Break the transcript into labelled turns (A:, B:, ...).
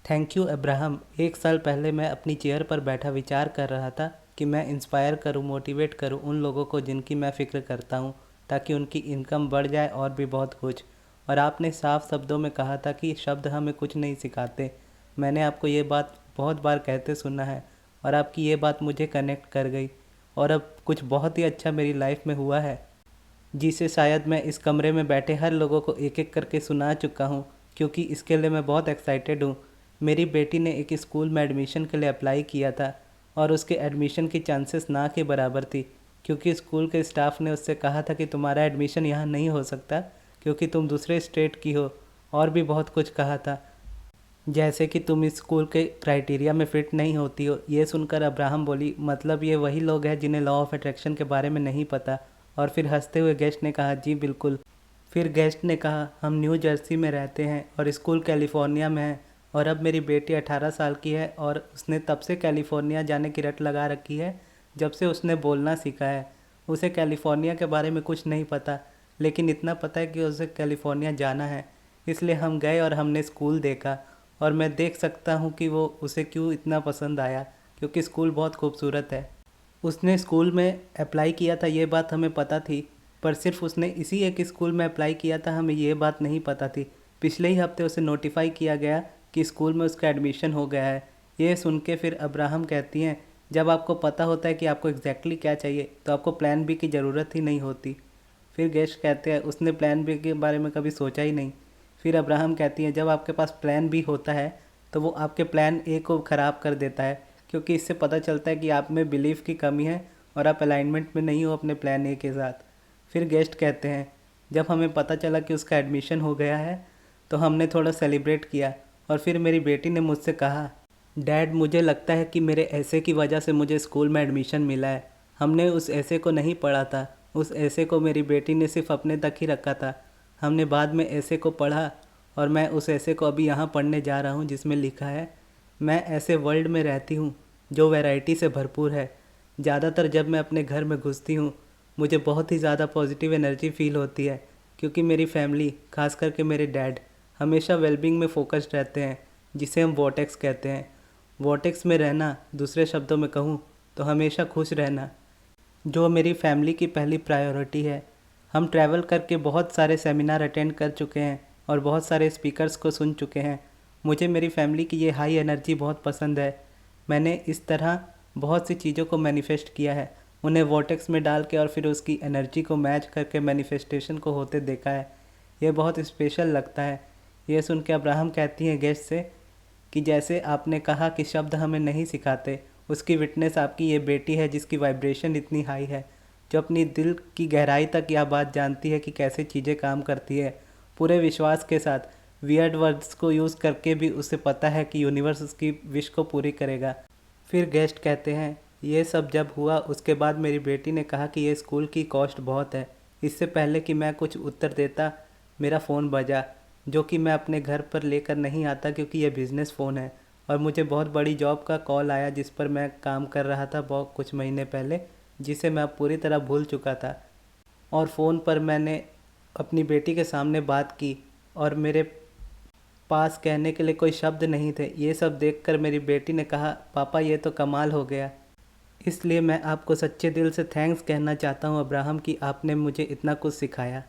A: Thank you Abraham. 1 साल पहले मैं अपनी चेयर पर बैठा विचार कर रहा था कि मैं इंस्पायर करूं, मोटिवेट करूं उन लोगों को जिनकी मैं फ़िक्र करता हूं, ताकि उनकी इनकम बढ़ जाए और भी बहुत कुछ। और आपने साफ शब्दों में कहा था कि शब्द हमें कुछ नहीं सिखाते। मैंने आपको ये बात बहुत बार कहते सुना है और आपकी ये बात मुझे कनेक्ट कर गई। और अब कुछ बहुत ही अच्छा मेरी लाइफ में हुआ है, जिसे शायद मैं इस कमरे में बैठे हर लोगों को एक एक करके सुना चुका हूँ, क्योंकि इसके लिए मैं बहुत एक्साइटेड हूँ। मेरी बेटी ने एक स्कूल में एडमिशन के लिए अप्लाई किया था और उसके एडमिशन की चांसेस ना के बराबर थी, क्योंकि स्कूल के स्टाफ ने उससे कहा था कि तुम्हारा एडमिशन यहाँ नहीं हो सकता क्योंकि तुम दूसरे स्टेट की हो, और भी बहुत कुछ कहा था, जैसे कि तुम इस स्कूल के क्राइटेरिया में फ़िट नहीं होती हो। ये सुनकर अब्राहम बोली, मतलब ये वही लोग हैं जिन्हें लॉ ऑफ अट्रैक्शन के बारे में नहीं पता। और फिर हंसते हुए गेस्ट ने कहा, जी बिल्कुल। फिर गेस्ट ने कहा, हम न्यू जर्सी में रहते हैं और स्कूल कैलिफोर्निया में है। और अब मेरी बेटी 18 साल की है और उसने तब से कैलिफोर्निया जाने की रट लगा रखी है जब से उसने बोलना सीखा है। उसे कैलिफोर्निया के बारे में कुछ नहीं पता, लेकिन इतना पता है कि उसे कैलिफोर्निया जाना है। इसलिए हम गए और हमने स्कूल देखा, और मैं देख सकता हूँ कि वो उसे क्यों इतना पसंद आया, क्योंकि स्कूल बहुत खूबसूरत है। उसने स्कूल में अप्लाई किया था ये बात हमें पता थी, पर सिर्फ उसने इसी एक स्कूल में अप्लाई किया था, हमें ये बात नहीं पता थी। पिछले ही हफ्ते उसे नोटिफाई किया गया कि स्कूल में उसका एडमिशन हो गया है। ये सुन के फिर अब्राहम कहती हैं, जब आपको पता होता है कि आपको एग्जैक्टली क्या चाहिए तो आपको प्लान बी की ज़रूरत ही नहीं होती। फिर गेस्ट कहते हैं, उसने प्लान बी के बारे में कभी सोचा ही नहीं। फिर अब्राहम कहती हैं, जब आपके पास प्लान बी होता है तो वो आपके प्लान ए को ख़राब कर देता है, क्योंकि इससे पता चलता है कि आप में बिलीफ की कमी है और आप अलाइनमेंट में नहीं हो अपने प्लान ए के साथ। फिर गेस्ट कहते हैं, जब हमें पता चला कि उसका एडमिशन हो गया है तो हमने थोड़ा सेलिब्रेट किया। और फिर मेरी बेटी ने मुझसे कहा, डैड मुझे लगता है कि मेरे ऐसे की वजह से मुझे स्कूल में एडमिशन मिला है। हमने उस ऐसे को नहीं पढ़ा था, उस ऐसे को मेरी बेटी ने सिर्फ अपने तक ही रखा था। हमने बाद में ऐसे को पढ़ा और मैं उस ऐसे को अभी यहाँ पढ़ने जा रहा हूँ जिसमें लिखा है, मैं ऐसे वर्ल्ड में रहती हूँ जो वैरायटी से भरपूर है। ज़्यादातर जब मैं अपने घर में घुसती हूँ मुझे बहुत ही ज़्यादा पॉजिटिव एनर्जी फील होती है, क्योंकि मेरी फैमिली, खास करके मेरे डैड, हमेशा वेलबींग में फोकस्ड रहते हैं, जिसे हम वोटेक्स कहते हैं। वोटेक्स में रहना, दूसरे शब्दों में कहूँ तो हमेशा खुश रहना, जो मेरी फैमिली की पहली प्रायोरिटी है। हम ट्रैवल करके बहुत सारे सेमिनार अटेंड कर चुके हैं और बहुत सारे स्पीकर्स को सुन चुके हैं। मुझे मेरी फैमिली की ये हाई एनर्जी बहुत पसंद है। मैंने इस तरह बहुत सी चीज़ों को मैनिफेस्ट किया है, उन्हें वोटेक्स में डाल के और फिर उसकी एनर्जी को मैच करके मैनिफेस्टेशन को होते देखा है। ये बहुत स्पेशल लगता है। ये सुन के अब्राहम कहती हैं गेस्ट से कि जैसे आपने कहा कि शब्द हमें नहीं सिखाते, उसकी विटनेस आपकी ये बेटी है जिसकी वाइब्रेशन इतनी हाई है, जो अपनी दिल की गहराई तक यह बात जानती है कि कैसे चीज़ें काम करती है। पूरे विश्वास के साथ, वियर्ड वर्ड्स को यूज़ करके भी उसे पता है कि यूनिवर्स उसकी विश को पूरी करेगा। फिर गेस्ट कहते हैं, ये सब जब हुआ उसके बाद मेरी बेटी ने कहा कि ये स्कूल की कॉस्ट बहुत है। इससे पहले कि मैं कुछ उत्तर देता, मेरा फ़ोन बजा, जो कि मैं अपने घर पर लेकर नहीं आता क्योंकि यह बिज़नेस फ़ोन है। और मुझे बहुत बड़ी जॉब का कॉल आया जिस पर मैं काम कर रहा था बहुत कुछ महीने पहले, जिसे मैं अब पूरी तरह भूल चुका था। और फ़ोन पर मैंने अपनी बेटी के सामने बात की और मेरे पास कहने के लिए कोई शब्द नहीं थे। ये सब देखकर मेरी बेटी ने कहा, पापा ये तो कमाल हो गया। इसलिए मैं आपको सच्चे दिल से थैंक्स कहना चाहता हूँ अब्राहम कि आपने मुझे इतना कुछ सिखाया।